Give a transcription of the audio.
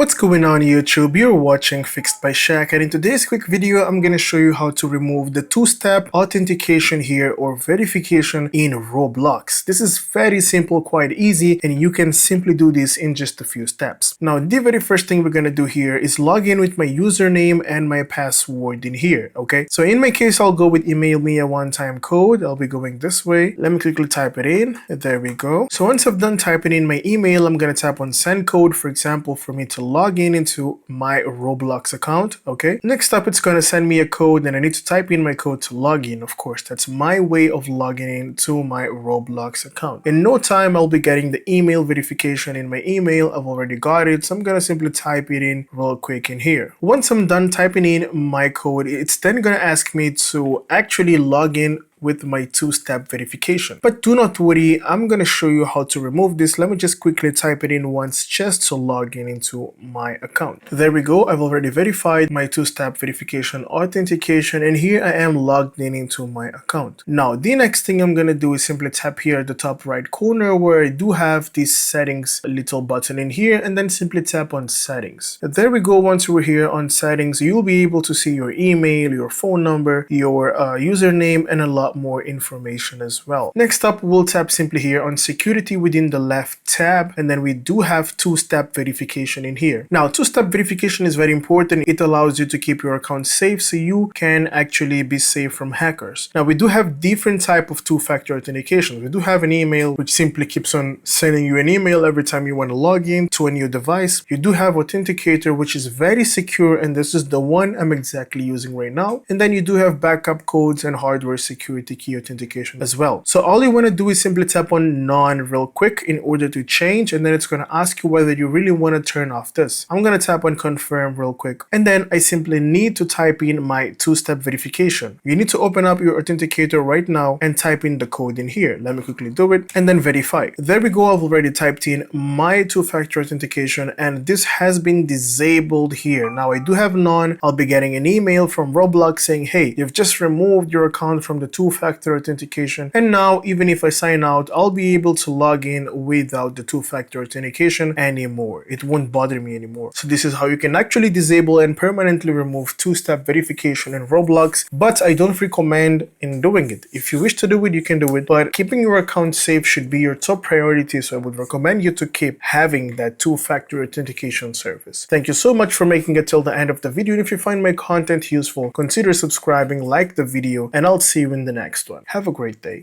What's going on YouTube? You're watching Fixed by Shaq, and in today's quick video I'm gonna show you how to remove the two-step authentication here or verification in Roblox. This is very simple, quite easy, and you can simply do this in just a few steps. Now the very first thing we're gonna do here is log in with my username and my password in here, okay? So in my case I'll go with email me a one-time code. I'll be going this way. Let me quickly type it in. There we go. So once I've done typing in my email, I'm gonna tap on send code, for example, for me to log in into my Roblox account. Okay, next up it's going to send me a code and I need to type in my code to log in. Of course, that's my way of logging into my Roblox account. In no time I'll be getting the email verification in my email. I've already got it, so I'm going to simply type it in real quick in here. Once I'm done typing in my code, it's then going to ask me to actually log in with my two-step verification. But do not worry, I'm gonna show you how to remove this. Let me just quickly type it in once just to log in into my account. There we go. I've already verified my two-step verification authentication, and here I am logged in into my account. Now the next thing I'm gonna do is simply tap here at the top right corner where I do have this settings little button in here, and then simply tap on settings. There we go. Once we're here on settings, you'll be able to see your email, your phone number, your username, and a lot more information as well. Next up, we'll tap simply here on security within the left tab, and then we do have two-step verification in here. Now two-step verification is very important. It allows you to keep your account safe so you can actually be safe from hackers. Now we do have different type of two-factor authentication. We do have an email which simply keeps on sending you an email every time you want to log in to a new device. You do have authenticator, which is very secure, and this is the one I'm exactly using right now. And then you do have backup codes and hardware security key authentication as well. So all you want to do is simply tap on none real quick in order to change, and then it's going to ask you whether you really want to turn off this. I'm going to tap on confirm real quick, and then I simply need to type in my two-step verification. You need to open up your authenticator right now and type in the code in here. Let me quickly do it and then verify. There we go. I've already typed in my two-factor authentication and this has been disabled here. Now I do have none. I'll be getting an email from Roblox saying, hey, you've just removed your account from the two-factor authentication, and now even if I sign out, I'll be able to log in without the two-factor authentication anymore. It won't bother me anymore. So this is how you can actually disable and permanently remove two-step verification in Roblox, but I don't recommend in doing it. If you wish to do it, you can do it, but keeping your account safe should be your top priority, so I would recommend you to keep having that two-factor authentication service. Thank you so much for making it till the end of the video, and if you find my content useful, consider subscribing, like the video, and I'll see you in the next one. Have a great day.